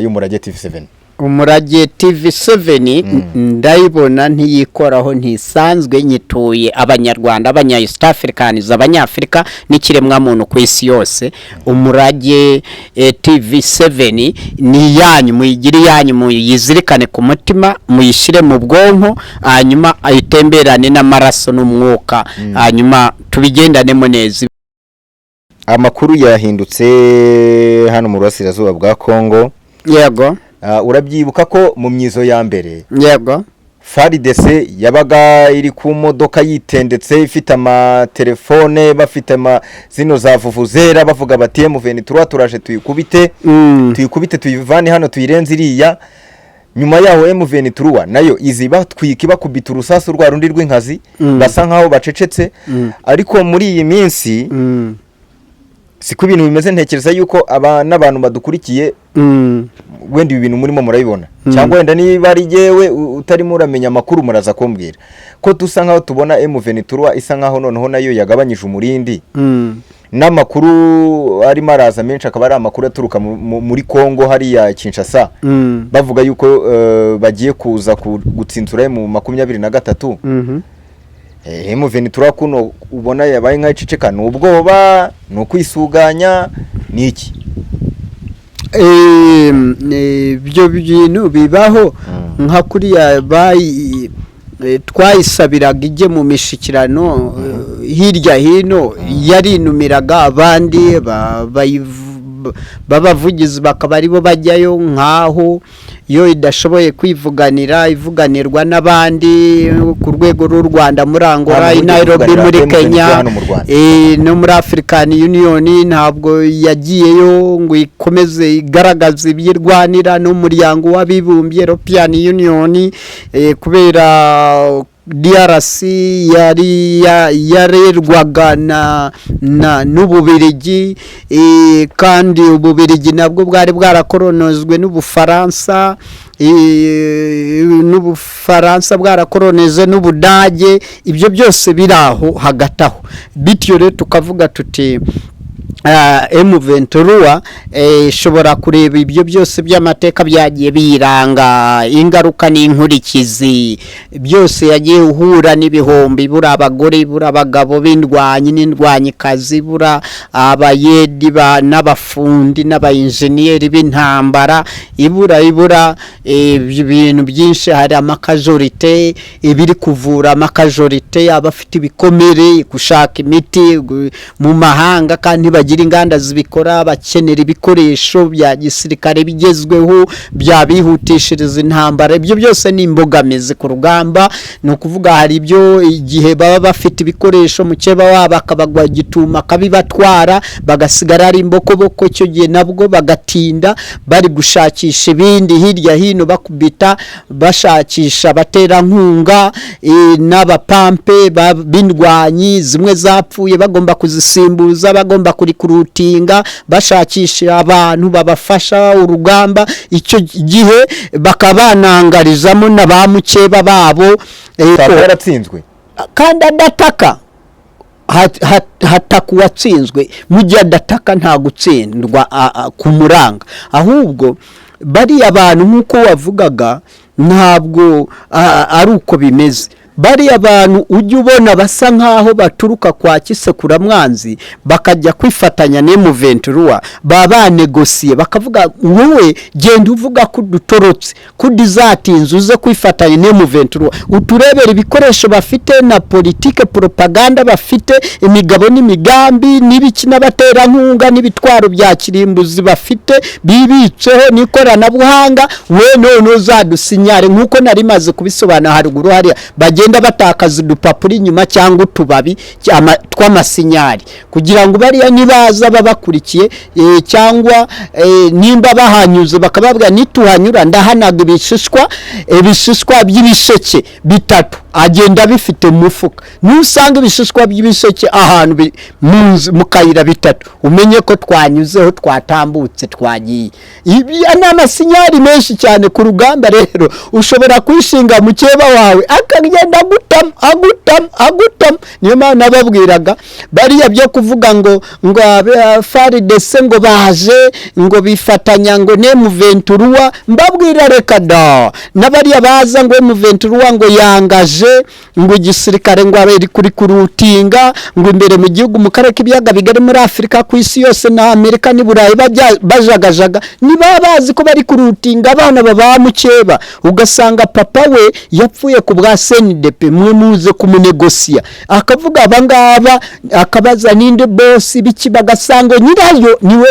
y'Umurage TV7? Umurage TV7 ndayibona ntiyikoraho ntisanzwe nyituye abanyarwanda abanya East Africans abanyafrika n'ikiremwa muntu ku isi yose. Umurage TV7 ni yanyu muyigire yanyu muyizirikane ku mutima muyishire mu bwonko hanyuma ayitemberane n'amaraso n'umwuka hanyuma tubigendanemo neza. Amakuru yahindutse hano mu Burasirazuba bwa Kongo. Yego. Urabyibuka ko mu myizo ya mbere yego FARDC yabaga iri ku modoka yitendetse ifite amatelefone bafite zino za vuvuzera bavuga bati M23 turaje tuyikubite tuyivane hano tuyirenze iriya. Nyuma yaho M23 nayo iziba twikiba kubita urusasu rwa rundi rw'inkazi basa nkaho bacecetse. Ariko muri iyi minsi siko ibintu bimeze ntekereza yuko n'abantu badukurikiye wenda ibintu murimo murabibona cyangwa wenda niba ari jewe utarimo uramenya amakuru muraza kumbwira ko dusa nkaho tubona M23 isa nkaho noneho nayo yagabanyije umurindi n'amakuru ari maraza menshi akaba ari amakuru aturuka muri Kongo hari ya Kinshasa bavuga yuko bagiye kuza gutsinzura mu 23 M23 kuno ubona yabaye nka icicekana ubwoba no kwisuganya niki byo bintu bibaho nka kuriya twayisabiraga ije mu mishikirano hirya hino yarinumiraga abandi babavugizi bakaba aribo bajyayo nkaho yo idashoboye ivuganirwa n'abandi ku rwego rw'u Rwanda muri Angola i Nairobi muri Kenya no muri African Union ntabwo yagiyeyo ngo ikomeze igaragaza ibyirwanira no muryango w'abibumbye European Union kubera DRC yarerwaga n'Ububirigi kandi Ububirigi nabwo bwari bwarakolonizwe n'Ubufaransa bwarakolonize n'Ubudage. Ibyo byose biraho hagataho bityo rero tukavuga tuti M23 ishobora kureba ibyo byose by'amateka byagiye biranga ingaruka n'inkurikizi byose yagiye uhura n'ibihombi bura abagore bura abagabo b'indwanyi n'indwanyikazi bura abayedi n'abafundi n'abayinjeniyeri b'intambara ibura ibintu byinshi. hari amakajorite ibiri kuvura amakajorite abafite ibikomere gushaka imiti mu mahanga kandi bagira inganda zibikora bakenera ibikoresho bya gisirikare bigezweho byabihutishiriza intambara. Ibyo byose ni imbogamizi ku rugamba. No kuvuga hari ibyo igihe baba bafite ibikoresho mukeba wabo akabagwa gituma kabibatwara bagasigara ari imbokoboko cyo gihe nabwo bagatinda bari gushakisha ibindi hirya hino bakubita bashakisha batera nkunga n'abapampe bindwanyi zimwe zapfuye bagomba kuzisimbuza bagomba kurutinga bashakisha abantu babafasha urugamba. Icyo gihe bakabanangarizamo n'abamukeba babo yaratsinzwe kandi adataka hatakuwatsinzwe mu gihe adataka nta gutsindwa kumuranga. Ahubwo bari abantu nk'uko wavugaga ntabwo ari uko bimeze. bari abantu ujye ubona basa nkaho baturuka kwa Kisekura mwanzi bakajya kwifatanya n'M23 babanegosiye bakavuga wowe genda uvuga ko dutorotse kudizatinze uze kwifatanya n'M23 uturebera ibikoresho bafite na politike propaganda bafite imigabo n'imigambi n'ibiki n'abatera nkunga n'ibitwaro bya kirimbuzi bafite bibiceho n'ikoranabuhanga we none uzadusinyare nkuko nari maze kubisobana haruguru hari bagenda batakaza udupapuro inyuma cyangwa utubabi tw'amasinyari kugira ngo bariya nibaza babakurikiye cyangwa nimba bahanyuze bakababwa nituhanyura ndahanaga ibishishwa by'ibisheke bitatu agenda bifite mufuka nusanga ibishishwa by'ibisheke ahantu mu kayira bitatu umenye ko twanyuzeho twatambutse twagiye ibi n'amasinyari menshi cyane ku rugamba rero ushobora kwishinga mukeba wawe akagenda akagenda agutam niyo mpamvu nababwiraga bariya byo kuvuga ngo FARDC ngo baje ngo bifatanya ngo M23 mbabwira reka da n'abariya baza ngo M23 ngo yangaje ngo igisirikare ngo aberi kuri kurutinga ngo imbere mu gihugu mu karere k'ibiyaga bigari muri Afrika ku isi yose na Amerika ni Burayi bajagajaga niba bazi ko bari kurutinga abana baba mukeba ugasanga papa we yapfuye ku bwa CNDP mwe muze kumunegosiya akavuga abangaba akabaza ninde boss biki bagasanga nyirayo niwe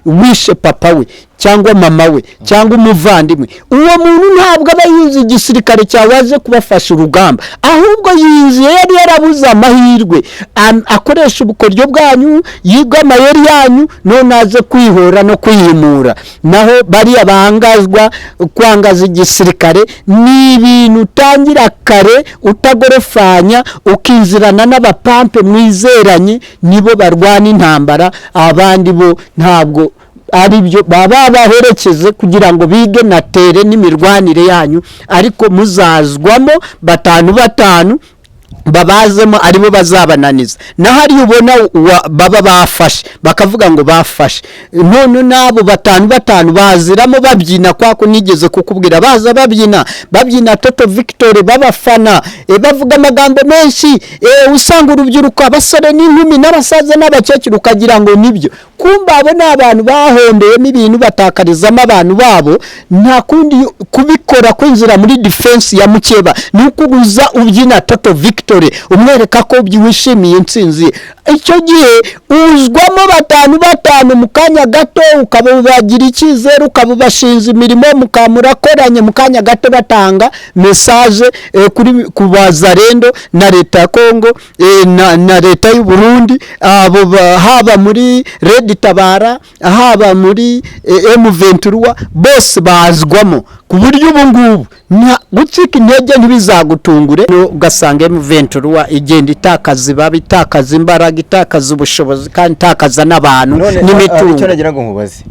wishe papa we cyangwa mama we cyangwa umuvandimwe uwo muntu ntabwo aba yuzi igisirikare cyawaje kubafasha urugamba ahubwo yiziye yari yarabuza amahirwe akoresha ubukoryo bwanyu yiga amayeri yanyu none aze kwihora no kwihimura naho bari abangazwa kwangaza igisirikare ni ibintu utangira kare utagorofanya ukinzirana n'abapampe mwizeranye nibo barwana intambara abandi bo ntabwo ari byo baba baherekeze kugira ngo bige natere n'imirwanire yanyu ariko muzazwamo batanu babazemo aribo bazabananiza na hari ubona baba bafashe bakavuga ngo bafashe none nabo batanu baziramo babyina kwako nigeze kukubwira baza babyina Toto Victory babafana bavuga amagambo menshi usanga urubyiruko abasore n'inkumi n'abasaza n'abakecuru ukagira ngo nibyo kumba abo n'abantu bahondeyemo ibintu batakarizamo abantu babo nta kundi kubikora kwinjira muri defense ya mukeba nukuguza ubyina Toto Victory umwereka ko byishimiye intsinzi icyo gihe uzwamo batanu mu kanya gato ukabubagira icyizere ukabubashinza imirimo mukamurakoranye mu kanya gato batanga message kuri kubazarendo na leta ya Kongo na leta y'u Burundi abo haba muri Red Tabara haba muri M23 bose bazwamo ku buryo ubu ngubu gucika intege ntibizagutungure ugasanga M23 igenda itakaza imbaraga itakaza ubushobozi kandi itakaza n'abantu n'imitungo icyo nagira ngo nkubaze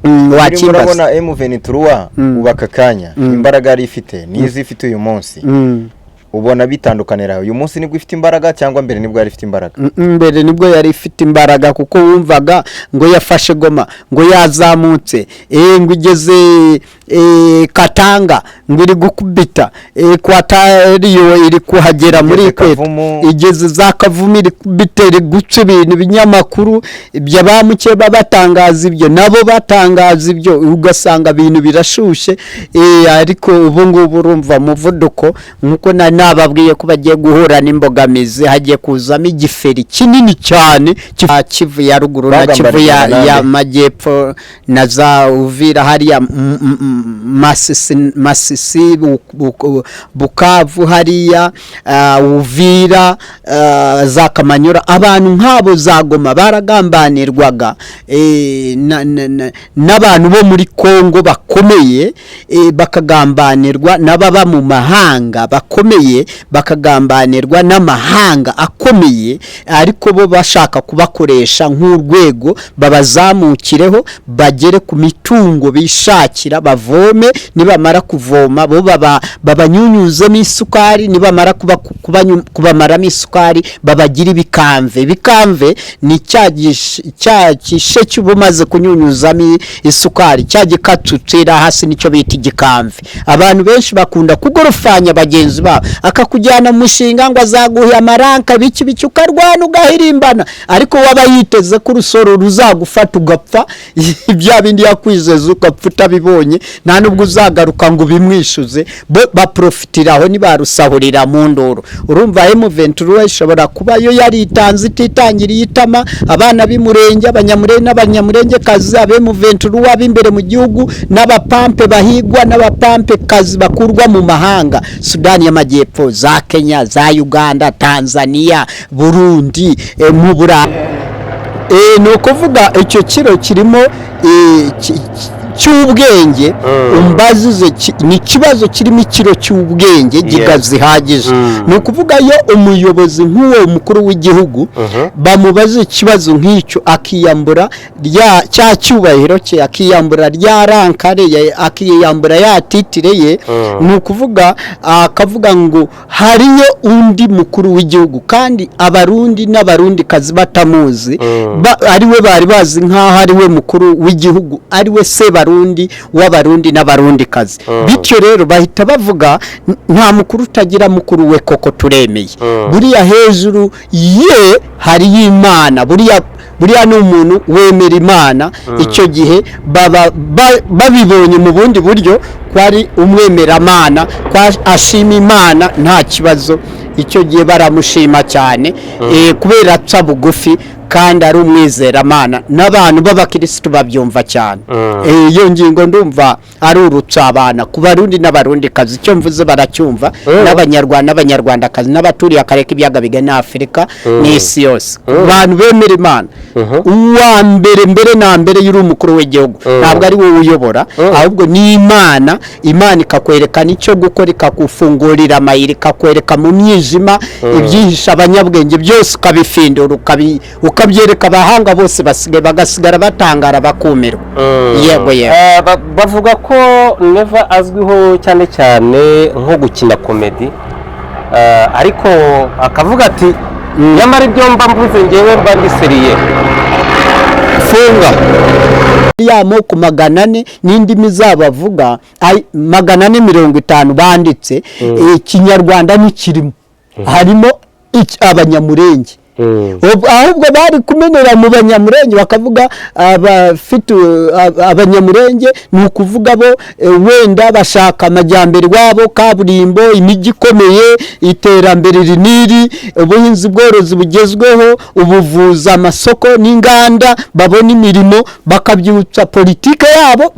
urabona M23 ubaka kanya imbaraga ari ifite nizi ifite uyu munsi ubona bitandukanira uyu munsi nibwo ifite imbaraga cyangwa mbere nibwo yari ifite imbaraga mbere nibwo yari ifite imbaraga kuko wumvaga ngo yafashe Goma ngo yazamutse ngo igeze Katanga ngo iri gukubita Equatorial iri kuhagera muri Equateur igeze za Kavumu iri kubitera guca ibintu binyamakuru by'abamukeba batangaza ibyo nabo batangaza ibyo ugasanga ibintu birashushe ariko ubu ngubu urumva muvuduko nkuko nababwiye ko bagiye guhura n'imbogamizi hagiye kuzamo igiferi kinini cyane Kivu ya ruguru na Kivu ya majyepfo na za Uvira hariya Masisi Bukavu hariya Uvira za Kamanyura abantu nk'abo zagoma baragambanirwaga n'abantu bo muri Kongo bakomeye bakagambanirwa n'ababa mu mahanga bakomeye bakagambanirwa n'amahanga akomeye ariko bo bashaka kubakoresha nk'urwego babazamukireho bagere ku mitungo bishakira bavome nibamara kuvoma bo babanyunyuzemo isukari nibamara kubamaramo isukari babagira bikamve ni cya gisheke ubumaze kunyunyuzamo isukari cya gikatutira hasi nicyo bita igikamve abantu benshi bakunda kugorofanya bagenzi babo akakujyana mu mushinga ngo azaguha amaranka biki ukarwana ugahirimbana ariko waba yiteze ko urusoro ruzagufata ugapfa bya bindi yakwizeza ukapfa utabibonye nta nubwo uzagaruka ngo bimwishuze baprofitiraho nibarusahurira mu ndoro urumva M23 ishobora kuba yo yaritanze ititangiriye itama abana b'imurenge abanyamurenge n'abanyamurenge kazi M23 abimbere mu gihugu n'abapampe bahigwa n'abapampe kazi bakurwa mu mahanga Sudani y'Amajyepfo za Kenya za Uganda Tanzania Burundi mu Burayi no kuvuga icyo kiro kirimo cy'ubwenge umbazize ni ikibazo kirimo ikiro cy'ubwenge gihagije ni ukuvuga iyo umuyobozi nk'uwo mukuru w'igihugu bamubaze ikibazo nk'icyo akiyambura cya cyubahiro cye, akiyambura rya rankare ye, akiyambura ya titire ye, ni ukuvuga akavuga ngo hariyo undi mukuru w'igihugu kandi abarundi n'abarundi kazi batamuzi ariwe bari bazi nk'aho ariwe mukuru w'igihugu, ariwe se barundi w'abarundi n'abarundi kazi. Bityo rero bahita bavuga nta mukuru utagira mukuru we, koko turemeye buriya hejuru ye hari y'Imana, buriya ni umuntu wemera Imana. Icyo gihe babibonye mu bundi buryo kwari umwemeramana, ashima Imana nta kibazo, icyo gihe baramushima cyane kubera aca bugufi kandi ari umwizeramana, n'abantu b'abakirisitu babyumva cyane. Iyo ngingo ndumva ari urucabana ku barundi n'abarundi kazi, icyo mvuze baracyumva, n'abanyarwanda n'abanyarwandakazi n'abaturiye akarere k'ibiyaga bigari n'Afurika n'isi yose, abantu bemera Imana. Uwa mbere na mbere y'uri umukuru w'igihugu ntabwo ari wowe uyobora, ahubwo ni Imana. Imana ikakwerekana icyo gukora, ikakufungurira amayira, ikakwereka mu mwijima ibyihisha abanyabwenge byose, ukabifindura ukabyereka abahanga bose, bagasigara batangara bakumirwa. Yego bavuga ko Neva azwiho cyane cyane nko gukina komedi, ariko akavuga ati nyamara ibyo mba mvuze ngewe mba mbiseriye funga ya moko 400 n'indimi zabavuga 450 banditse. Ikinyarwanda nikirimo, harimo abanyamurenge, ahubwo bari kumenera mu banyamurenge bakavuga abafite abanyamurenge, ni ukuvuga bo wenda bashaka amajyambere wabo, kaburimbo, imijyi ikomeye, iterambere riniri, ubuhinzi bworozi bugezweho, ubuvuzi, amasoko n'inganda, babona imirimo, bakabyutsa politike yabo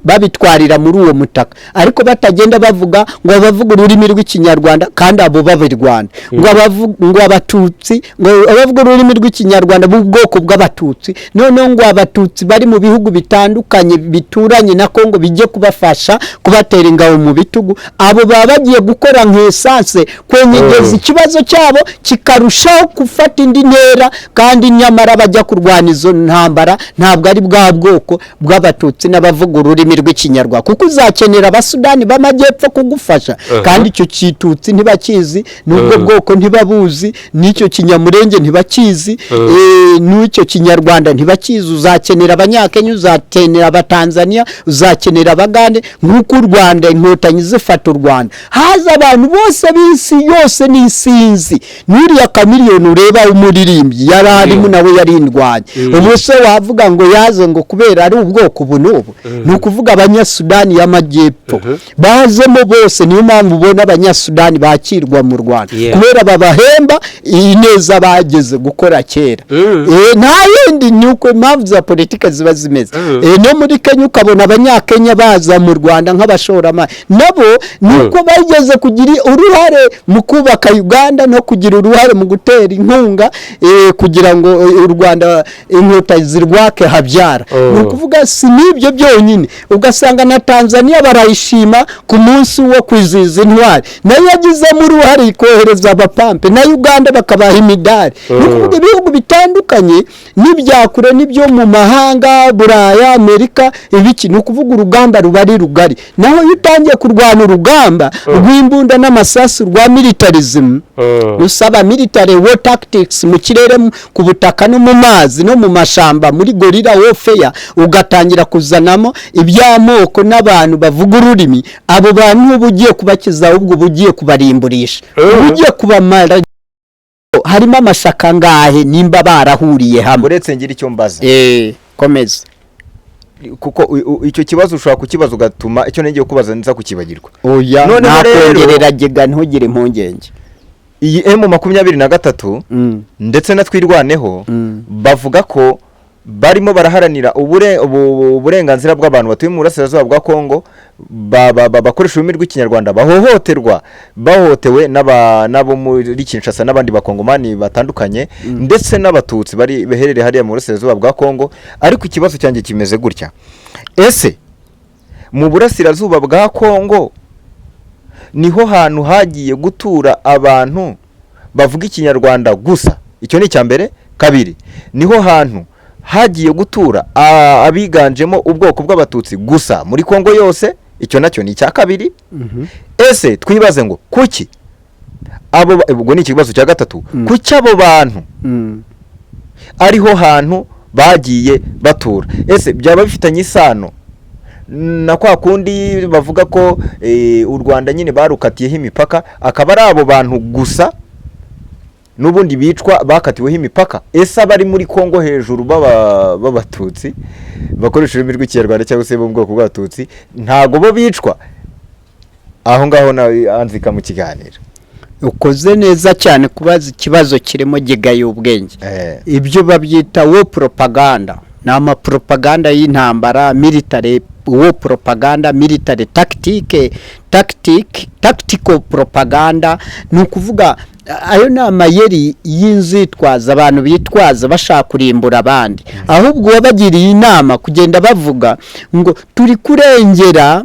babitwarira muri uwo mutaka, ariko batagenda bavuga ngo bavuga ururimi rw'ikinyarwanda kandi abo babirwana, ngo abatutsi, ngo abavuga ururimi rw'ikinyarwanda b'ubwoko bw'abatutsi, none ngo abatutsi bari mu bihugu bitandukanye bituranye na Kongo bijye kubafasha kubatera ingabo mu bitugu, abo baba bagiye gukora nk'esanse kwenyegeza ikibazo cyabo kikarushaho gufata indi ntera, kandi nyamara bajya kurwana izo ntambara ntabwo ari bwa bwoko bw'abatutsi n'abavuga ururimi rw'ikinyarwanda, kuko uzakenera abasudani b'amajyepfo kugufasha, kandi icyo kitutsi ntibakizi, n'ubwo bwoko ntibabuzi, n'icyo kinyamurenge ntibakizi, n'icyo kinyarwanda ntibakizi. Uzakenera abanyakenya, uzakenera abatanzania, uzakenera abagande, nk'uko u Rwanda inkotanyi zifata u Rwanda haza abantu bose b'isi yose n'isinzi. N'uriya Kamiliyoni ureba umuririmbyi yari arimo nawe yarindwanye, ubu se wavuga ngo yaze ngo kubera ari ubwoko ubu n'ubu, ni ukuvuga abanyasudani y'amajyepfo bazemo bose. Niyo mpamvu ubona abanyasudani bakirwa mu Rwanda, kubera babahemba ineza bageze gukora kera. Nta yindi, ni uko impamvu za politika ziba zimeze. No muri Kenya ukabona abanyakenya baza mu Rwanda nk'abashoramari, nabo nuko bageze kugira uruhare mu kubaka Uganda no kugira uruhare mu gutera inkunga kugira ngo u Rwanda inkota zirwake habyara. Ni ukuvuga si n'ibyo byonyine, ugasanga na Tanzania barayishima ku munsi wo kwizihiza intwari, nayo yagizemo uruhare kohereza abapampe, na Uganda bakabaha imidari. Ni ukuvuga ibihugu bitandukanye n'ibyakure n'ibyo mu mahanga, Buraya, Amerika, ibiki. Ni ukuvuga urugamba ruba ari rugari, naho iyo utangiye kurwana urugamba rw'imbunda n'amasasu rwa militarism, usaba military war tactics mu kirere, ku butaka no mu mazi no mu mashamba, muri gorilla warfare, ugatangira kuzanamo iby'amoko n'abantu bavuga ururimi, abo bantu ubugiye kubakiza, ahubwo ubugiye kubarimburisha, ubugiye kubamara. Harimo amashaka ngahe nimba barahuriye hamwe? Uretse ngira icyo mbaza, komeza, kuko icyo kibazo ushobora kukibaza ugatuma icyo ngiye kubaza nza kukibagirwa. Oya, nakongerera gega ntugire impungenge. Iyi M23 ndetse na Twirwaneho bavuga ko barimo baraharanira uburenganzira bw'abantu batuye mu burasirazuba bwa Kongo, bakoresha ururimi rw'ikinyarwanda, bahohotewe n'abo muri Kinshasa n'abandi bakongomani batandukanye, ndetse n'abatutsi bari beherere hariya mu burasirazuba bwa Kongo. Ariko ikibazo cyanjye kimeze gutya: ese mu burasirazuba bwa Kongo niho hantu hagiye gutura abantu bavuga ikinyarwanda gusa. Icyo ni icyambere. Kabiri, niho hantu hagiye gutura abiganjemo ubwoko bw'abatutsi gusa muri Kongo yose. Icyo nacyo ni icya kabiri. Ese twibaze ngo kuki abo, ubwo ni ikibazo cya gatatu, kuki abo bantu ariho hantu bagiye batura? Ese byaba bifitanye isano na kwa kundi bavuga ko u Rwanda nyine barukatiyeho imipaka, akaba ari abo bantu gusa n'ubundi bicwa bakatiweho imipaka? Ese abari muri Kongo hejuru b'abatutsi bakoresha ururimi rw'ikinyarwanda cyangwa se bo mu bwoko bw'abatutsi ntago bo bicwa? Aho ngaho nawe anzika mu kiganiro. Ukoze neza cyane kubaza ikibazo kirimo gigaye ubwenge. Ibyo babyita wo propaganda, nama propaganda y'intambara, military wo propaganda, military tactical propaganda. Ni ukuvuga ayo ni amayeri y'inzitwaza abantu bitwaza bashaka kurimbura abandi, ahubwo wabagiriye inama kugenda bavuga ngo turi kurengera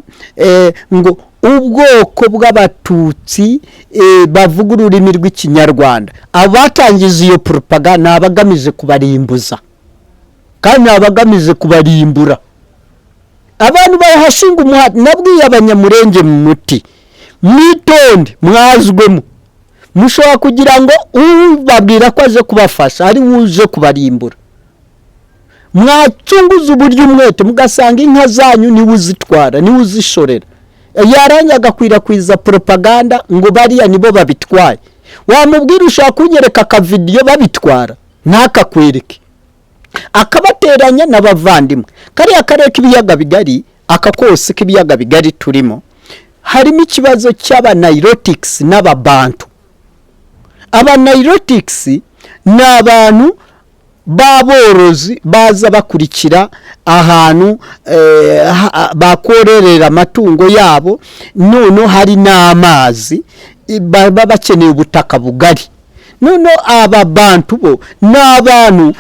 ngo ubwoko bw'abatutsi bavuga ururimi rw'ikinyarwanda. Abatangiza iyo propaganda abagamije kubarimbuza kandi abagamije kubarimbura. Abantu bahashinga umuhati. Nabwiye abanyamurenge mu muti, mwitonde mwazwemo, mushobora kugira ngo ubabwira ko aje kubafasha ari uje kubarimbura. Mwacunguza uburyo umwete mugasanga inka zanyu niwe uzitwara, niwe uzishorera, yaranya agakwirakwiza propaganda ngo bariya nibo babitwaye. Wamubwira ushaka kunyereka akavidiyo babitwara ntakakwereke, akabateranya n'abavandimwe. Kariya karere k'ibiyaga bigari, aka kose k'ibiyaga bigari turimo, harimo ikibazo cy'abanilotics n'ababantu. Abanilotics ni abantu baborozi baza bakurikira ahantu bakorerera amatungo yabo, none hari n'amazi, baba bakeneye ubutaka bugari. None aba bantu bo n'abantu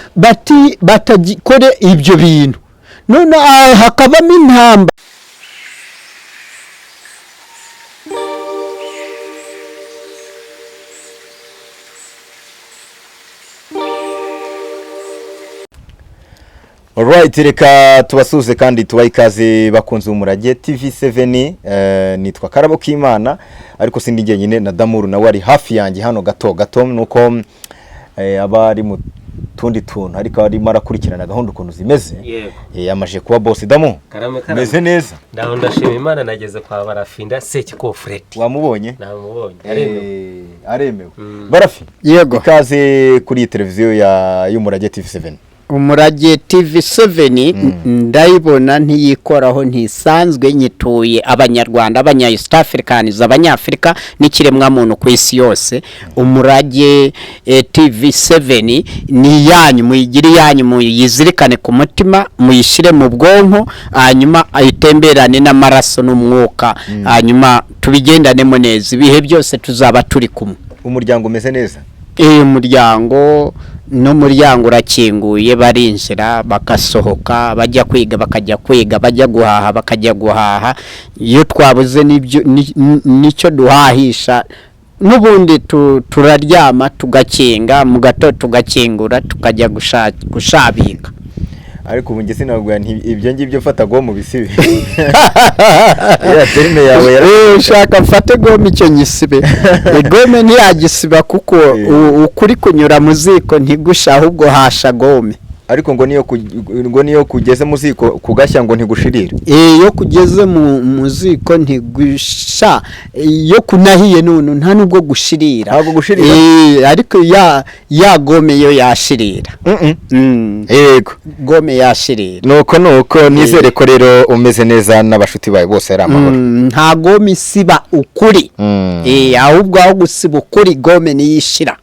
batagikore ibyo bintu, none hakabamo intambara. Alright, reka tubasuze kandi tubaha ikaze bakunze Umurage TV7. Nitwa Karabo K'Imana, ariko sindi njyenyine na Damuru nawe ari hafi yanjye hano gato nuko abari mu tundi tuntu, ariko ari marakurikirana gahunda ukuntu zimeze. Yamaje kuba boss. Damu meze neza? Ndaho ndashima Imana, nageze kwa Barafinda Sekikofreti. Wamubonye? Namubonye. Aremewe. Barafi, yego, ikaze kuri televiziyo y'Umurage TV7. Umurage TV7 ndayibona ntiyikoraho, ntisanzwe nyituye abanyarwanda, abanya East Africans, abanyafrika n'ikiremwa muntu ku isi yose. Umurage TV7 ni yanyu, muyigire yanyu, muyizirikane ku mutima, muyishire mu bwonko, hanyuma ayitemberane n'amaraso n'umwuka, hanyuma tubigendanemo neza, ibihe byose tuzaba turi kumwe. Umuryango umeze neza? Umuryango n'umuryango urakinguye, barinjira bagasohoka, bajya kwiga bakajya kwiga, bajya guhaha bakajya guhaha. Iyo twabuze nicyo duhahisha, n'ubundi turaryama tugakinga, mu gato tugakingura tukajya gushabika. Ariko ubu nge sinabwira ibyo ngibyo fata gome bisibe. Terime yawe ushaka mfate gome icyo nyisibe. Gome ntiyagisiba kuko ukuri kunyura mu ziko ntigusha, ahubwo hasha gome. Ariko ngo niyo kugeze mu ziko kugashya ngo ntigushirira. Iyo kugeze mu ziko ntigusha, iyo kunahiye none nta nubwo gushirira. Ntabwo gushirira. Ariko ya gome yo yashirira. Yego, gome yashirira. Nuko nizere ko rero umeze neza n'abashuti bawe bose ari amahoro. Nta gome isiba ukuri. Ahubwo aho gusiba ukuri gome niyishira.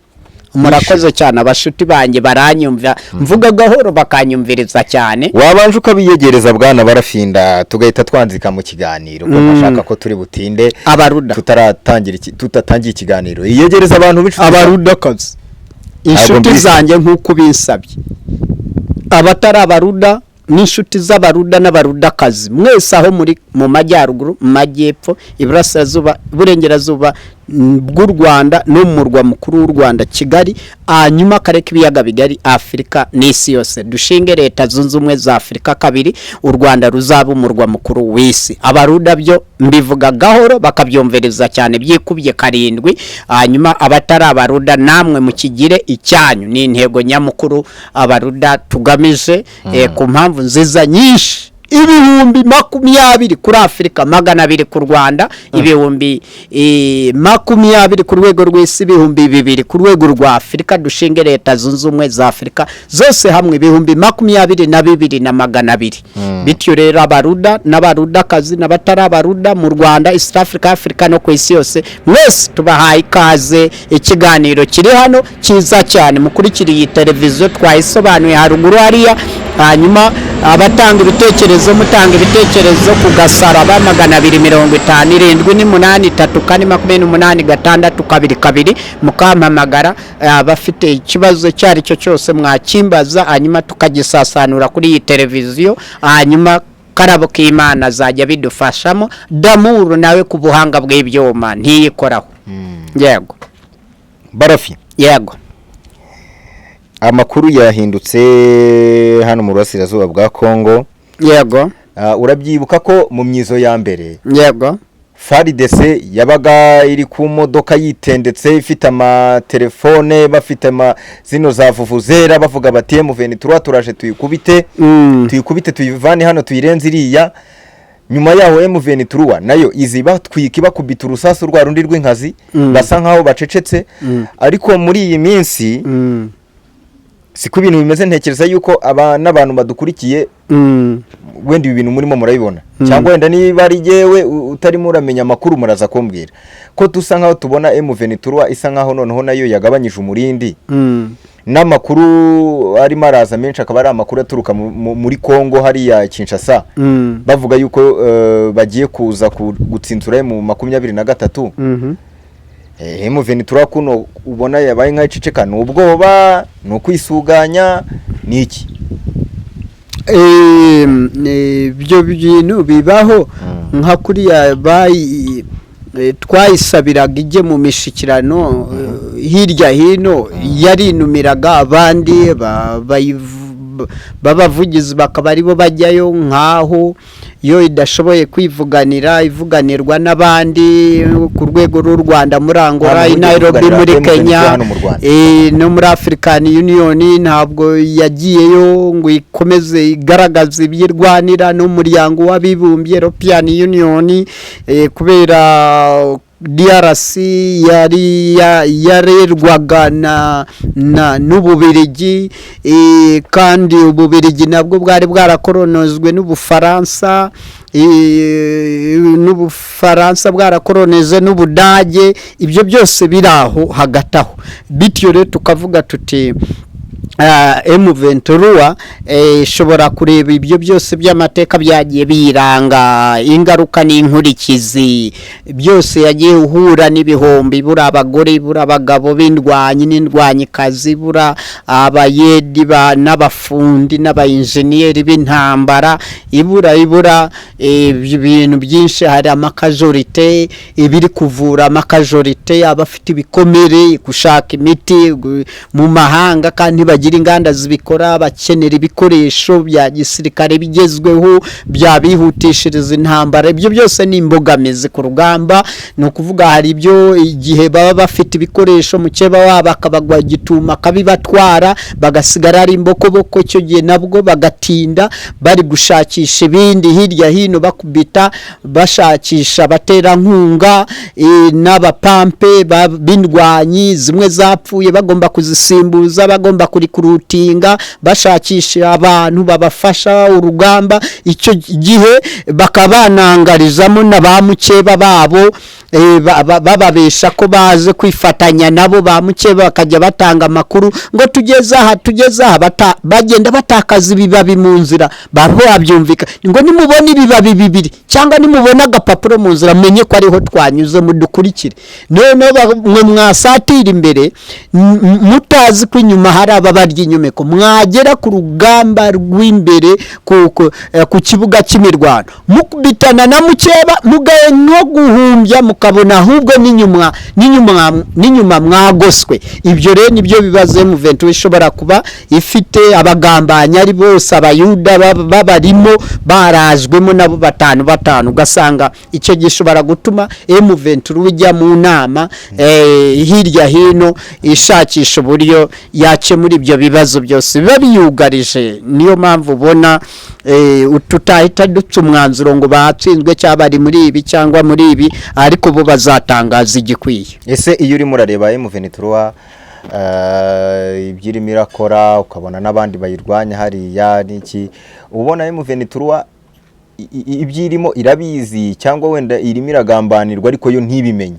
Murakoze cyane abashuti banjye baranyumva, mvuga gahoro bakanyumviriza cyane. Wabanje ukabiyegereza Bwana Barafinda tugahita twanzika mu kiganiro, kuko nashaka ko turi butinde abaruda tutatangiye ikiganiro. Iyegereza abantu b'inshuti abaruda kazi inshuti zanjye nk'uko binsabye. Abatari abaruda n'inshuti z'abaruda n'abarudakazi mwese aho muri mu majyaruguru, mu majyepfo, iburasirazuba, iburengerazuba bw'u Rwanda no mu murwa mukuru w'u Rwanda Kigali, hanyuma akarere k'ibiyaga bigari, Afurika n'isi yose. Dushinge leta zunze ubumwe za Afurika kabiri, u Rwanda ruzaba umurwa mukuru w'isi. Abaruda byo mbivuga gahoro bakabyumvereza cyane byikubye karindwi, hanyuma abatari abaruda namwe mukigire icyanyu. Ni intego nyamukuru abaruda tugamije ku mpamvu nziza nyinshi. 20,000 kuri Afurika, 200 ku Rwanda, 20,000 ku rwego rw'isi, 2,000 ku rwego rwa Afurika. Dushinge leta zunze ubumwe za Afurika zose hamwe 22,200. Bityo rero abaruda n'abarudakazi n'abatari abaruda mu Rwanda, East Africa, Africa no ku isi yose, mwese tubahaye ikaze. Ikiganiro kiri hano cyiza cyane, mukurikira iyi televiziyo twayisobanuye haruguru hariya. Hanyuma abatanga ibitekerezo mutanga ibitekerezo ku Gasaraba 258 mukampamagara. Abafite ikibazo cyari cyo cyose mwakimbaza, hanyuma tukagisasanura kuri iyi televiziyo, hanyuma Karabo k'Imana azajya bidufashamo. Damuru nawe ku buhanga bw'ibyuma ntiyikoraho. Yego Barafi, yego, amakuru yahindutse hano mu burasirazuba bwa Kongo. Yego, urabyibuka ko mu myizo ya mbere, yego, FARDC yabaga iri ku modoka yitendetse ifite amatelefone, bafite zino za vuvuzera, bavuga bati M23 turaje tuyikubite, tuyikubite tuyivane hano tuyirenze iriya. Nyuma yaho M23 nayo iziba twika bakubita urusasu rwa rundi rw'inkazi, basa nkaho bacecetse. Ariko muri iyi minsi siko ibintu bimeze. Ntekereza yuko n'abantu badukurikiye wenda ibi bintu murimo murabibona, cyangwa wenda niba ari jewe utarimo uramenya amakuru muraza kumbwira ko dusa nkaho tubona M23 isa nkaho noneho nayo yagabanyije umurindi. N'amakuru arimo araza menshi akaba ari amakuru aturuka muri Kongo hariya Kinshasa, bavuga yuko bagiye kuza gutsinzura mu 23. M23 kuno ubona yabaye nka iceceka, n'ubwoba no kwisuganya niki. Byo bintu bibaho nka kuriya twayisabiraga ijye mu mishikirano hirya hino, yarinumiraga abandi babavugizi bakaba aribo bajyayo, nkaho yo idashoboye kwivuganira ivuganirwa n'abandi ku rwego rw'u Rwanda muri Angola, Nairobi muri Kenya, no muri African Union ntabwo yagiyeyo ngo ikomeze igaragaza ibyirwanira, no muryango w'abibumbye European Union kubera DRC yarerwaga n'Ububirigi, kandi Ububirigi nabwo bwari bwarakoronozwe n'Ubufaransa, bwarakoroneze n'Ubudage. Ibyo byose biraho hagati aho. Bityo rero tukavuga tuti M23 ishobora kureba ibyo byose by'amateka byagiye biranga, ingaruka n'inkurikizi byose yagiye uhura n'ibihombi, bura abagore, bura abagabo b'indwanyi n'indwanyikazi, bura abayedi n'abafundi n'abayinjeniyeri b'intambara, ibura ibintu byinshi. Hari amakajorite, ibiri kuvura amakajorite, abafite ibikomere, gushaka imiti mu mahanga kandi bagira inganda zibikora, bakenera ibikoresho bya gisirikare bigezweho byabihutishiriza intambara. Ibyo byose ni imbogamizi ku rugamba. No kuvuga hari ibyo igihe baba bafite ibikoresho mukeba wabo akabagwa gituma kabibatwara, bagasigara ari imbokoboko. Icyo gihe nabwo bagatinda bari gushakisha ibindi hirya hino, bakubita bashakisha batera nkunga n'abapampe b'indwanyi, zimwe zapfuye bagomba kuzisimbuza, bagomba kurutinga, bashakisha abantu babafasha urugamba. Icyo gihe bakabanangarizamo na ba mukeba babo bababesha ko baze kwifatanya nabo ba mukeba bakajya batanga amakuru ngo tugeze aha bagenda batakaza ibibabi mu nzira babo babyumvika ngo nimubona ibibabi bibiri cyangwa nimubona agapapuro mu nzira menye ko ariho twanyuze mudukurikire none mwe mwasatira imbere mutazi ko inyuma hari ababarya inyumeko mwagera ku rugamba rw'imbere ku kibuga cy'imirwano mukubitana na mukeba mugaye no guhumbya mukabona ahubwo n'inyuma mwagoswe. Ibyo rero nibyo bibazo M23 ishobora kuba ifite abagambanya ari bose abayuda babarimo barazwemo nabo batanu ugasanga icyo gishobora gutuma M23 ijya mu nama hirya hino ishakisha uburyo yakemura ibyo bibazo byose biba biyugarije. Niyo mpamvu ubona tutahita dutse umwanzuro ngo batsinzwe cyangwa bari muri ibi cyangwa muri ibi, ariko bo bazatangaza igikwiye. Ese iyo urimo urareba M23 ibyirimo irakora ukabona n'abandi bayirwanya hariya n'iki, ubona M23 ibyirimo irabizi cyangwa wenda irimo iragambanirwa ariko yo ntibimenye?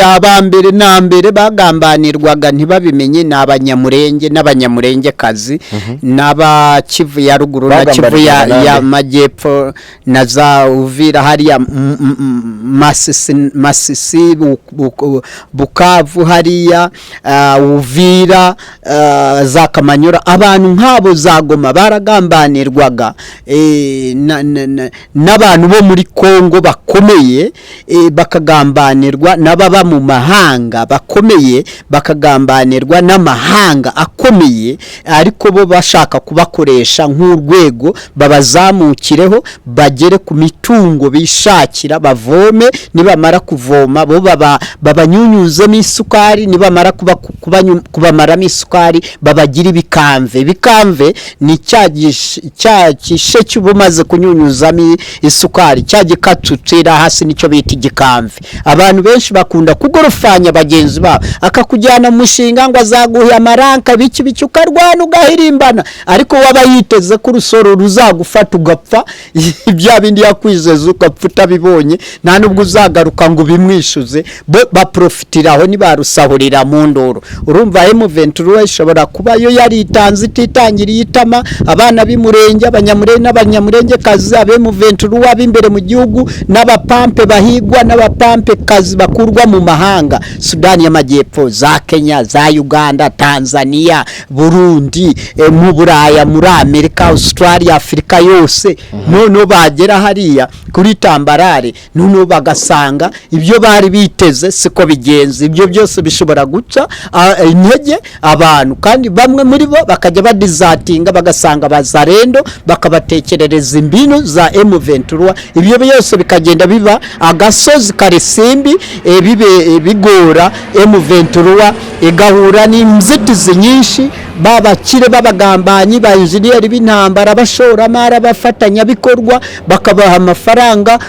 Abambere na mbere bagambanirwaga ntibabimenye ni abanyamurenge n'abanyamurengekazi n'aba Kivu ya ruguru na Kivu ya majyepfo na za Uvira hariya Masisi Bukavu hariya Uvira za Kamanyura. Abantu nk'abo za Goma baragambanirwaga n'abantu bo muri Kongo bakomeye, bakagambanirwa n'ababa mu mahanga bakomeye, bakagambanirwa n'amahanga akomeye, ariko bo bashaka kubakoresha nk'urwego babazamukireho bagere ku mitungo bishakira bavome, nibamara kuvoma bo babanyunyuzemo isukari, nibamara kubamaramo isukari babagira ibikamve ni cya kishe cy'ubumaze kunyunyuzamo isukari cya gikatucira hasi nicyo bita igikamve. Abantu benshi bakunda kugorofanya bagenzi babo, akakujyana mu mushinga ngo azaguha amaranka biki ukarwana ugahirimbana, ariko waba yiteze ko urusoro ruzagufata ugapfa ibya bindi yakwizeza ugapfa utabibonye, nta nubwo uzagaruka ngo bimwishuze, baprofitiraho nibarusahurira mu ndoro. Urumva M23 ishobora kuba yo yaritanze ititangiriye itama abana b'imurenge, abanyamurenge n'abanyamurengekazi, M23 ab'imbere mu gihugu n'abapampe bahigwa n'abapampe kazi bakurwa mu mahanga, Sudani y'Amajyepfo, za Kenya, za Uganda, Tanzania, Burundi, mu Buraya, muri Amerika, Australia, Afrika yose. None bagera hariya kuri Tambarare, none bagasanga ibyo bari biteze siko bigenze. Ibyo byose bishobora guca intege abantu, kandi bamwe muri bo bakajya badizatinga bagasanga bazarendo bakabatekerereza imbino za M23. Ibyo byose bikagenda biba agasozi karesimbi, bigora M23 igahura n'inzitizi nyinshi, babakire babagambanyi ba engineer b'intambara bashoramara bafatanya bikorwa bakabaha amafaranga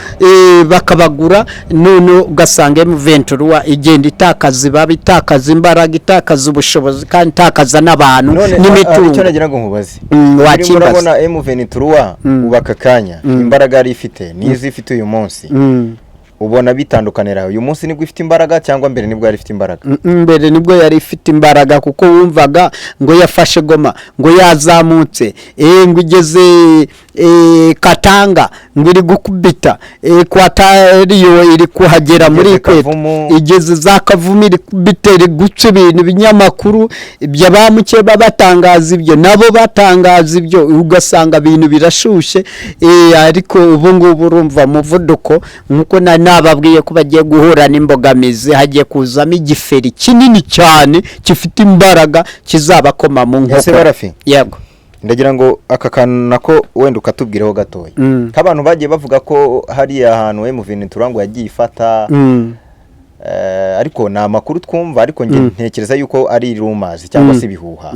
bakabagura, none ugasanga M23 igenda itakaza imbaraga, itakaza ubushobozi kandi itakaza n'abantu n'imitungo. Icyo nagira ngo nkubaze, urabona M23 ubaka kanya imbaraga yari ifite nizi ifite uyu munsi, ubona bitandukanira uyu munsi nibwo ifite imbaraga cyangwa mbere nibwo yari ifite imbaraga? Mbere nibwo yari ifite imbaraga, kuko wumvaga ngo yafashe Goma, ngo yazamutse, ngo igeze Katanga, ngo iri gukubita Equatorial, iri kuhagera muri Equator, igeze za Kavumu, iri kubitera guca ibintu binyamakuru by'abamukeba batangaza ibyo, nabo batangaza ibyo, ugasanga ibintu birashushe. Ariko ubu ngubu urumva muvuduko, nkuko nababwiye ko bagiye guhura n'imbogamizi, hagiye kuzamo igiferi kinini cyane gifite imbaraga kizabakoma mu nkoko. Yego, ndagira ngo aka kantu nako wenda ukatubwireho gatoya. Nk'abantu bagiye bavuga ko hari ahantu M23 ngo yagiye ifata, ariko na makuru twumva, ariko nge ntekereza yuko ari rumors cyangwa se bihuha,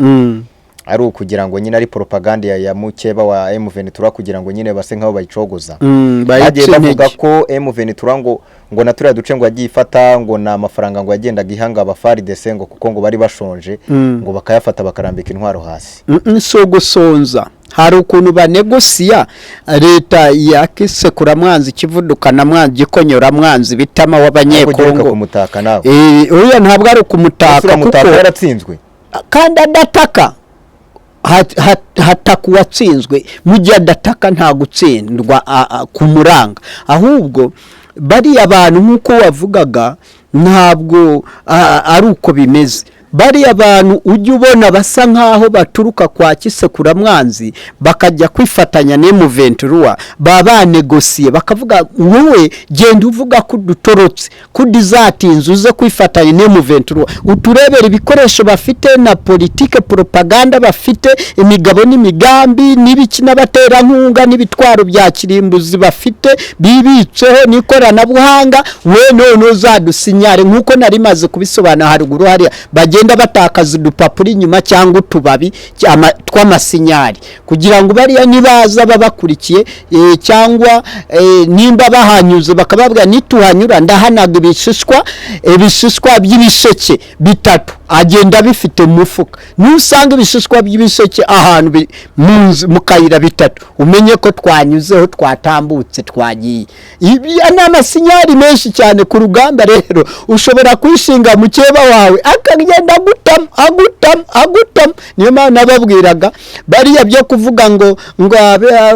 ari ukugira ngo nyine ari propaganda ya mukeba wa M23 kugira ngo nyine base nkaho bayicogoza. Bagiye bavuga ko M23 ngo naturiya duce ngo yagiye ifata, ngo na amafaranga ngo yagendaga ihanga abafarides ngo kuko ngo bari bashonje, ngo bakayafata bakarambika intwaro hasi. So gusonza hari ukuntu banegosiya leta yakisekura mwanzi kivudukana mwanzi gikonyora mwanzi bitama w'abanyekongo kumutaka nawe oya ntabwo ari kumutaka kuko yaratsinzwe kandi adataka hataka uwatsinzwe mu gihe adataka nta gutsindwa kumuranga ahubwo bari abantu nk'uko wavugaga ntabwo ari uko bimeze bari abantu ujya ubona basa nkaho baturuka kwa kisekura mwanzi bakajya kwifatanya n'M23 babanegosiye bakavuga wowe genda uvuga ko dutorotse kudizatinze uze kwifatanya n'M23 uturebera ibikoresho bafite na politike propaganda bafite imigabo n'imigambi n'ibiki n'abatera nkunga n'ibitwaro bya kirimbuzi bafite bibitseho n'ikoranabuhanga we none uzadusinyare nkuko nari maze kubisobanura haruguru hariya bagenda batakaza udupapuro inyuma cyangwa utubabi tw'amasinyari kugira ngo bariya nibaza babakurikiye cyangwa nimba bahanyuze bakababwira nituhanyura ndahanaga ibishishwa by'ibisheke bitatu agenda bifite mu mufuka nusanga ibishishwa by'ibisheke ahantu mu kayira bitatu umenye ko twanyuzeho twatambutse twagiye ibi ni amasinyari menshi cyane ku rugamba rero ushobora kwishinga mukeba wawe akagenda agutam niyo mpamvu nababwiraga bariya byo kuvuga ngo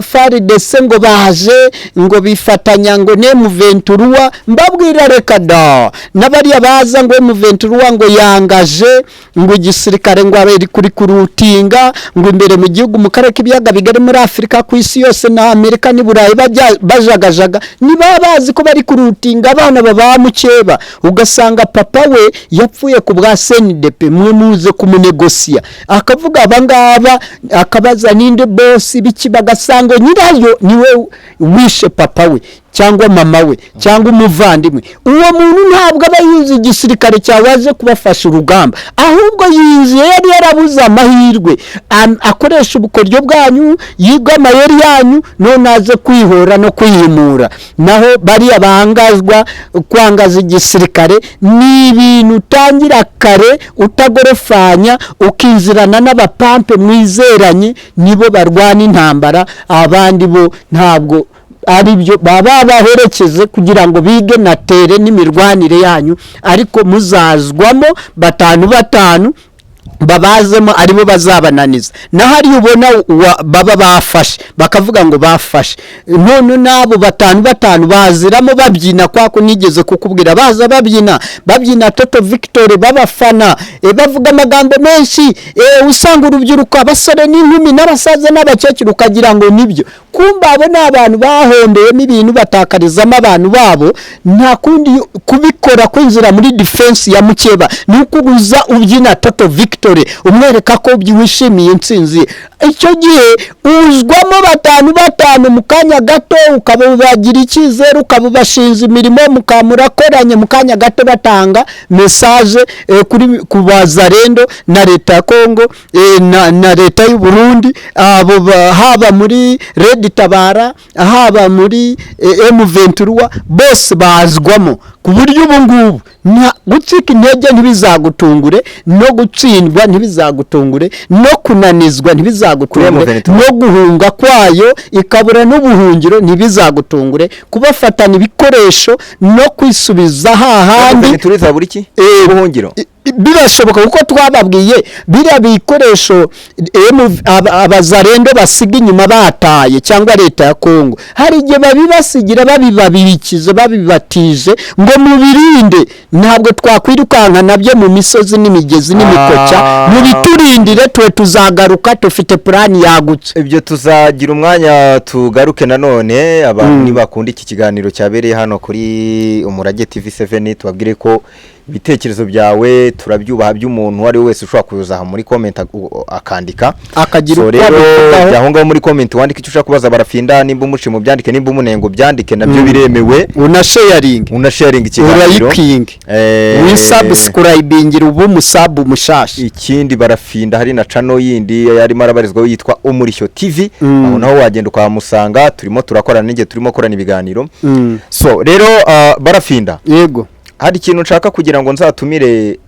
FARDC ngo baje ngo bifatanya ngo n'M23 mbabwira reka da nabariya baza ngo M23 ngo yangaje ngo igisirikare ngo aberi kuri kurutinga ngo imbere mu gihugu mu karere k'ibiyaga bigari muri Afrika ku isi yose na Amerika ni Burayi bajagajaga niba bazi ko bari kurutinga abana baba mukeba ugasanga papa we yapfuye ku bwa CNDP mwe muze kumunegosiya akavuga abangaba akabaza ninde boss biki bagasanga nyirayo niwe wishe papa we cyangwa mama we cyangwa umuvandimwe uwo muntu ntabwo aba yizi igisirikare cyawaje kubafasha urugamba ahubwo yiziye yari yarabuze amahirwe akoresha ubukoryo bwanyu yiga amayeri yanyu none aze kwihora no kwihimura naho bari abangazwa kwangaza igisirikare ni ibintu utangira kare utagorofanya ukinzirana n'abapampe mwizeranye nibo barwana intambara abandi bo ntabwo ari byo baba baherekeze kugira ngo bige natere n'imirwanire yanyu ariko muzazwamo batanu babazemo aribo bazabananiza na hari ubona baba bafashe bakavuga ngo bafashe none nabo batanu baziramo babyina kwako nigeze kukubwira baza babyina Toto Victory babafana bavuga amagambo menshi usanga urubyiruko abasore n'inkumi n'abasaza n'abakecuru ukagira ngo nibyo kumba abo n'abantu bahombeyemo ibintu batakarizamo abantu babo nta kundi kubikora kwinjira muri defense ya mukeba nukuguza ubyina Toto Victory umwereka ko wishimiye intsinzi icyo gihe uzwamo batanu mu kanya gato ukabubagira icyizere ukabubashinza imirimo mukamurakoranye mu kanya gato batanga message kuri kubazarendo na leta ya Kongo na leta y'u Burundi abo haba muri Red Tabara haba muri M23 bose bazwamo ku buryo ubu ngubu gutsika intege ntibizagutungure no gutsindwa ntibizagutungure no kunanizwa ntibizagutungure no guhunga kwayo ikabura n'ubuhungiro ntibizagutungure kubafatana ibikoresho no kwisubiza hahandi turiza buri ki ubuhungiro birashoboka kuko twababwiye biriya bikoresho abazarendo basiga inyuma bataye cyangwa leta ya Kongo hari igihe babibasigira babibabikize babibatije ngo mubirinde ntabwo twakwirukanka nabyo mu misozi n'imigezi n'imikoca mubiturindire twe tuzagaruka tufite plan yagutse ibyo tuzagira umwanya tugaruke nanone abantu nibakunda iki kiganiro cyabereye hano kuri Umurage TV7 tubabwire ko ibitekerezo byawe turabyubaha by'umuntu wari wese ushobora kuzaha muri comment akandika akagira aho ngaho muri comment wandika icyo ushaka kubaza barafinda nimba umuci mu byandike nimba umunengo byandike nabyo biremewe una sharing ikiganiro wisubscribingira ubu musabu mushashi ikindi barafinda hari na channel yindi yarimo arabarizwa yitwa Umurishyo TV aho naho wagenda ukamusanga turimo turakorana n'inge turimo korana ibiganiro so rero barafinda yego hari ikintu nshaka kugira ngo nzatumire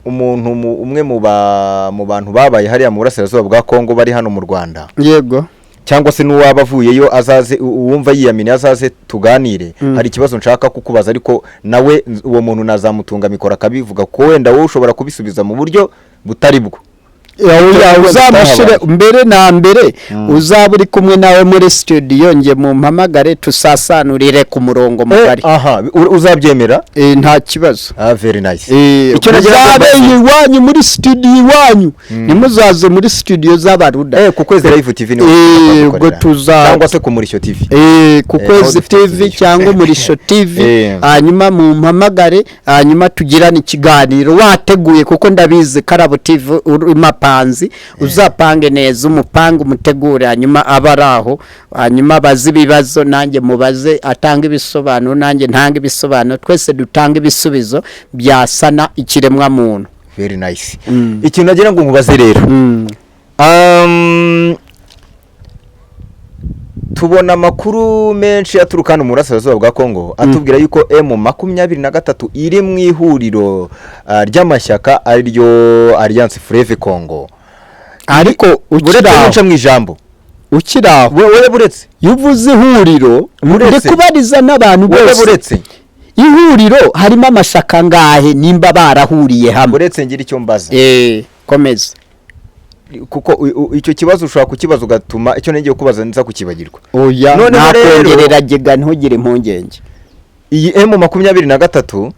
umuntu umwe mu bantu babaye hariya mu burasirazuba bwa Kongo bari hano mu Rwanda, yego, cyangwa se n'uwaba avuyeyo azaze uwumva yiyamini azaze tuganire, hari ikibazo nshaka kukubaza, ariko nawe uwo muntu nazamutunga mikoro akabivuga ko wenda wowe ushobora kubisubiza mu buryo butari bwo. Uzamushyire mbere na mbere, uzaba uri kumwe nawe muri studio, nge mu mpamagare tusasanurire ku murongo mugari. Uzabyemera? Nta kibazo. Very nice. Icyo nazabe iwanyu muri studio iwanyu, nimuzaze muri studio z'abaruda ku Kwezi Live TV ubwo cyangwa se ku Murisho TV. Ku Kwezi TV cyangwa Murisho TV, hanyuma mu mpamagare, hanyuma tugirana ikiganiro wateguye, kuko ndabizi Karabo TV panzi uzapange neza, umupanga umutegure, hanyuma abaraho, hanyuma bazi ibibazo, nanjye mubaze, atanga ibisobanuro, nanjye ntanga ibisobanuro, twese dutanga ibisubizo byasana ikiremwa muntu. Very nice. Ikintu nagira ngo nkubaze rero, tubona amakuru menshi aturuka hano mu burasirazuba bwa Kongo atubwira yuko M23 iri mu ihuriro ry'amashyaka ariryo Alliance Fleuve Congo, ariko ukiraho mu ijambo ukiraho wewe buretse yuvuze ihuriro muri kubariza n'abantu bose, buretse ihuriro harimo amashyaka ngahe nimba barahuriye hamwe, buretse ngira icyo mbaza. Komeza, kuko icyo kibazo ushobora kukibaza ugatuma icyo ngiye kubaza nza kukibagirwa. Oya, nakongerera gega ntugire impungenge. Iyi M23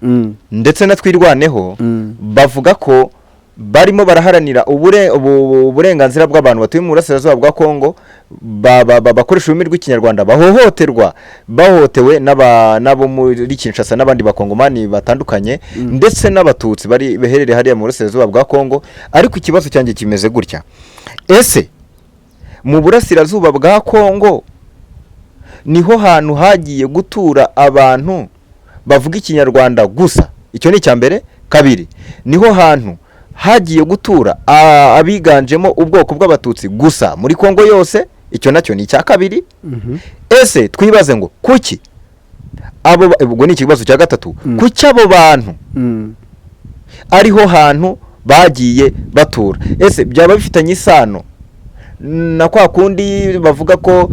ndetse na Twirwaneho bavuga ko barimo baraharanira uburenganzira bw'abantu batuye mu burasirazuba bwa Kongo, bakoresha ururimi rw'ikinyarwanda, bahohotewe n'abo muri Kinshasa n'abandi bakongomani batandukanye, ndetse n'abatutsi bari beherereye hariya mu burasirazuba bwa Kongo. Ariko ikibazo cyanjye kimeze gutya: ese mu burasirazuba bwa Kongo niho hantu hagiye gutura abantu bavuga ikinyarwanda gusa? Icyo ni icya mbere. Kabiri, niho hantu hagiye gutura abiganjemo ubwoko bw'abatutsi gusa muri Kongo yose? Icyo nacyo ni icya kabiri. Ese twibaze ngo kuki ubwo ni ikibazo cya gatatu, kuki abo bantu ariho hantu bagiye batura? Ese byaba bifitanye isano na kwa kundi bavuga ko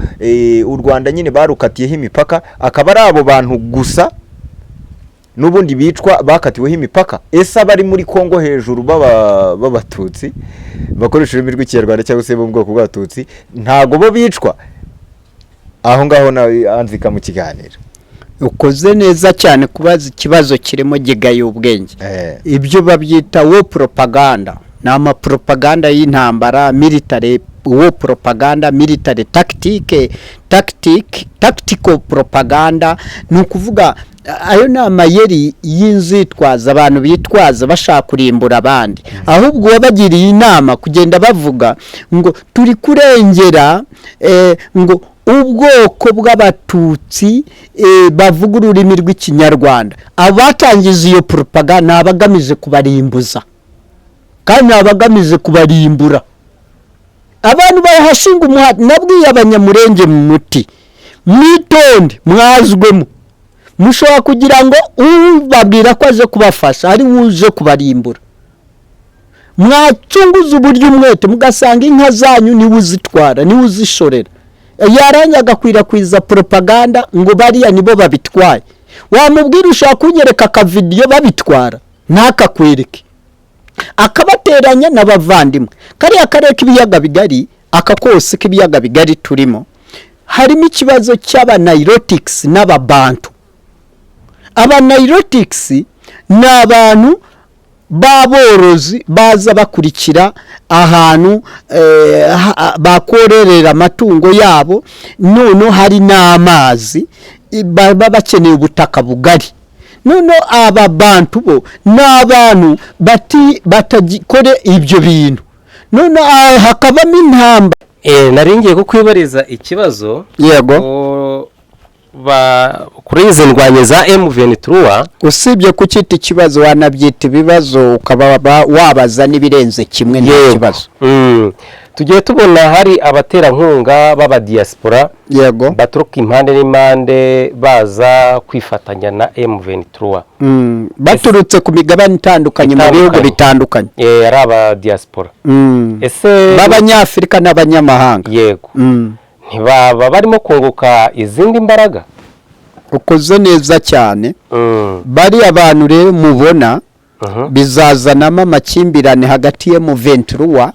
u Rwanda nyine barukatiyeho imipaka, akaba ari abo bantu gusa n'ubundi bicwa bakatiweho imipaka? Ese abari muri Kongo hejuru b'abatutsi bakoresha ururimi rw'ikinyarwanda cyangwa se bo mu bwoko bw'abatutsi ntago bo bicwa? Aho ngaho nawe anzika mu kiganiro. Ukoze neza cyane kubaza ikibazo kirimo gigaye ubwenge. Ibyo babyita wo propaganda, nama propaganda y'intambara, military wo propaganda, military tactical propaganda. Ni ukuvuga ayo ni amayeri y'inzitwaza abantu bitwaza bashaka kurimbura abandi, ahubwo wabagiriye inama kugenda bavuga ngo turi kurengera ngo ubwoko bw'abatutsi bavuga ururimi rw'ikinyarwanda. Abatangiza iyo propaganda abagamije kubarimbuza, kandi abagamije kubarimbura. Abantu bahashinga umuhati, nabwiye abanyamurenge mu muti, mwitonde mwazwemo, mushobora kugira ngo ubabwira ko aje kubafasha ari wuje kubarimbura. Mwacunguza uburyo umwete mugasanga inka zanyu niwe uzitwara, niwe uzishorera, yaranya agakwirakwiza propaganda ngo bariya nibo babitwaye. Wamubwira ushaka kunyereka akavidiyo babitwara ntakakwereke, akabateranya n'abavandimwe. Kariya karere k'ibiyaga bigari, aka kose k'ibiyaga bigari turimo, harimo ikibazo cy'abanayirotics n'ababantu. Abanayirotics ni abantu baborozi baza bakurikira ahantu bakorerera amatungo yabo, none hari n'amazi, baba bakeneye ubutaka bugari. None aba bantu bo n'abantu batagikore ibyo bintu, none hakabamo intamba. Naringiye kukwibariza ikibazo. Yego. Kuri izi ndwanye za M23, usibye kucyita ikibazo wanabyita ibibazo ukaba wabaza n'ibirenze kimwe nta kibazo. tugiye tubona hari abaterankunga b'aba diaspora yego baturuka impande n'impande baza kwifatanya na M23 baturutse ku migabane itandukanye mu bihugu bitandukanye ari aba diaspora ese b'abanyafrika n'abanyamahanga yego ntibaba barimo kunguka izindi mbaraga ukoze neza cyane bari abantu rero mubona bizazanamo amakimbirane hagati ya M23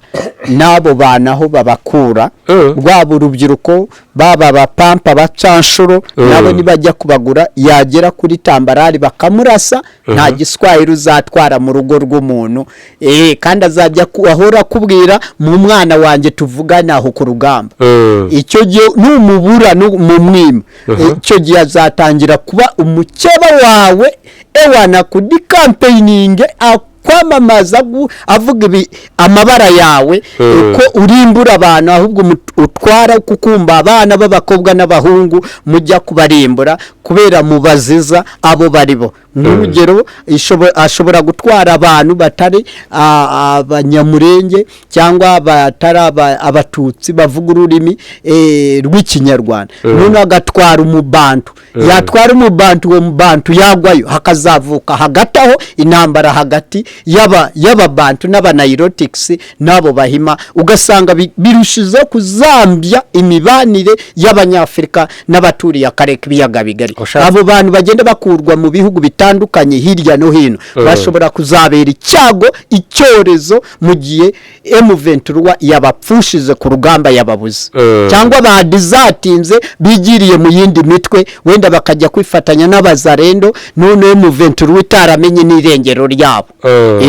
n'abo banaho babakura rwabo urubyiruko baba bapampa bacanshuro nabo nibajya kubagura yagera kuri Tambarari bakamurasa nta giswahili uzatwara mu rugo rw'umuntu kandi azajya ahora kubwira mu mwana wanjye tuvugana aho ku rugamba icyo gihe numubura mu mwima icyo gihe azatangira kuba umukeba wawe ewana kudi campaigning kwamamaza avuga amabara yawe ko urimbura abantu ahubwo utwara kukumba abana b'abakobwa n'abahungu mujya kubarimbura kubera mubaziza abo baribo nk'urugero ashobora gutwara abantu batari abanyamurenge cyangwa batari abatutsi bavuga ururimi rw'ikinyarwanda none agatwara umubantu yatwara umubantu uwo mubantu yagwayo hakazavuka hagati aho intambara hagati y'ababantu n'abanayirotics n'abo bahima ugasanga birushize kuzambya imibanire y'abanyafrika n'abaturiye akarere k'ibiyaga bigari abo bantu bagenda bakurwa mu bihugu bitandukanye hirya no hino bashobora kuzabera icyorezo mu gihe M23 yabapfushize ku rugamba yababuze cyangwa badizatinze bigiriye mu yindi mitwe wenda bakajya kwifatanya n'abazarendo none M23 itaramenye n'irengero ryabo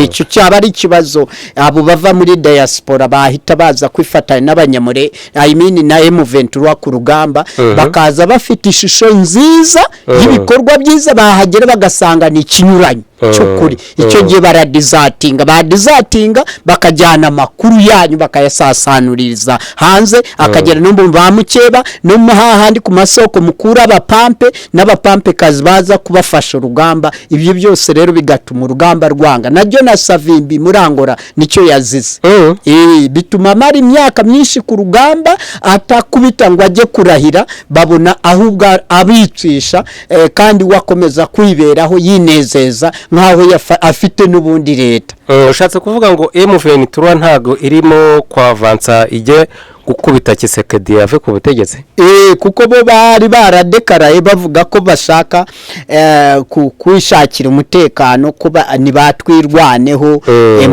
icyo cyaba ari ikibazo abo bava muri diaspora bahita baza kwifatanya n'abanyamure na M23 ku rugamba bakaza bafite ishusho nziza y'ibikorwa byiza bahagera bagasanga ni ikinyuranye cyukuri icyo gihe badizatinga bakajyana amakuru yanyu bakayasasanuriza hanze akagera no mu bamukeba no hahandi ku masoko mukura abapampe n'abapampe kazi baza kubafasha urugamba ibyo byose rero bigatuma urugamba rwanga na Jonas Savimbi murangora nicyo yazize bituma mari imyaka myinshi ku rugamba atakubita ngo ajye kurahira babona ahubwo abicisha kandi wakomeza kwiberaho yinezeza nkaho afite n'ubundi leta ushatse kuvuga ngo M23 ntago irimo kwavansa ije gukubita Kisekedi yave ku butegetsi kuko bo bari baradekaraye bavuga ko bashaka kwishakira umutekano kuba nibatwirwaneho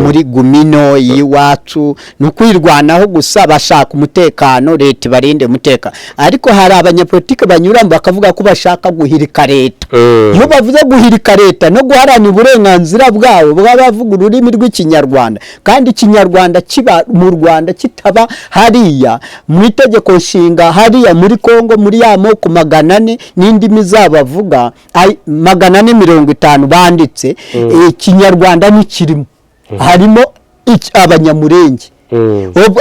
muri gumino yiwacu nukwirwanaho gusa bashaka umutekano leta barinde umutekano ariko hari abanyapolitike banyuramo bakavuga ko bashaka guhirika leta iyo bavuze guhirika leta no guharana uburenganzira bwabo bw'abavuga ururimi rw'ikinyarwanda kandi ikinyarwanda kiba mu Rwanda kitaba hariya mu itegeko nshinga hariya muri Kongo muri ya moko 400 n'indimi zabavuga 450 banditse ikinyarwanda nikirimo harimo abanyamurenge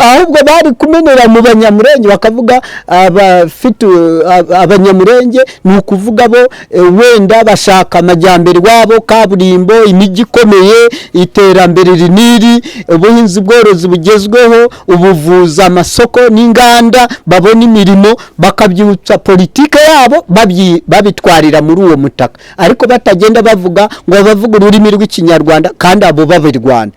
ahubwo bari kumenera mu banyamurenge bakavuga abanyamurenge ni ukuvuga bo wenda bashaka amajyambere wabo kaburimbo imijyi ikomeye iterambere riniri ubuhinzi bworozi bugezweho ubuvuzi amasoko n'inganda babona imirimo bakabyutsa politike yabo babitwarira muri uwo mutaka ariko batagenda bavuga ngo bavuga ururimi rw'ikinyarwanda kandi abo babirwanda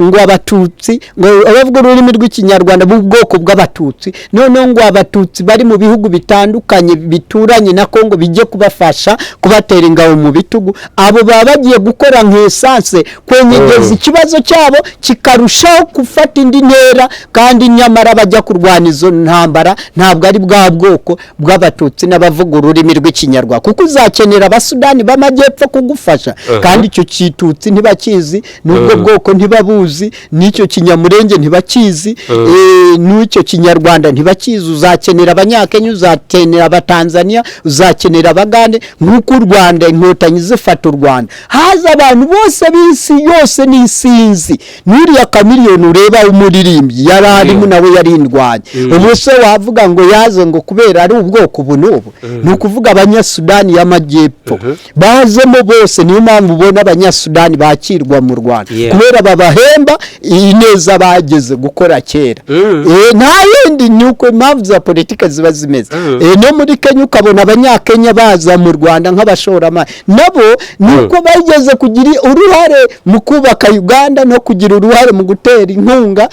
ngo abatutsi abavuga ururimi rw'ikinyarwanda b'ubwoko bw'abatutsi none ngo abatutsi bari mu bihugu bitandukanye bituranye na Kongo bijye kubafasha kubatera ingabo mu bitugu abo baba bagiye gukora nk'esanse kwenyegeza ikibazo cyabo kikarushaho gufata indi ntera kandi nyamara bajya kurwana izo ntambara ntabwo ari bwa bwoko bw'abatutsi n'abavuga ururimi rw'ikinyarwanda kuko uzakenera abasudani b'amajyepfo kugufasha kandi icyo kitutsi ntibakizi n'ubwo bwoko ntibabuzi n'icyo kinyamurenge ntibakizi n'icyo kinyarwanda ntibakizi uzakenera abanyakenya uzakenera abatanzania uzakenera abagande nk'uko u Rwanda inkotanyi zifata u Rwanda haza abantu bose b'isi yose n'isinzi n'uriya Chameleone ureba umuririmbyi yararimo nawe yarindwanye ubu se wavuga ngo yaze ngo kubera ari ubwoko bunubu ni ukuvuga abanyasudani y'amajyepfo bazemo bose niyo mpamvu ubona abanyasudani bakirwa mu Rwanda kubera babahemba ineza bageze gukora kera nta yindi ni uko impamvu za politiki ziba zimeze no muri Kenya ukabona abanyakenya baza mu Rwanda nk'abashoramari nabo ni uko bageze kugira uruhare mu kubaka Uganda no kugira uruhare mu gutera inkunga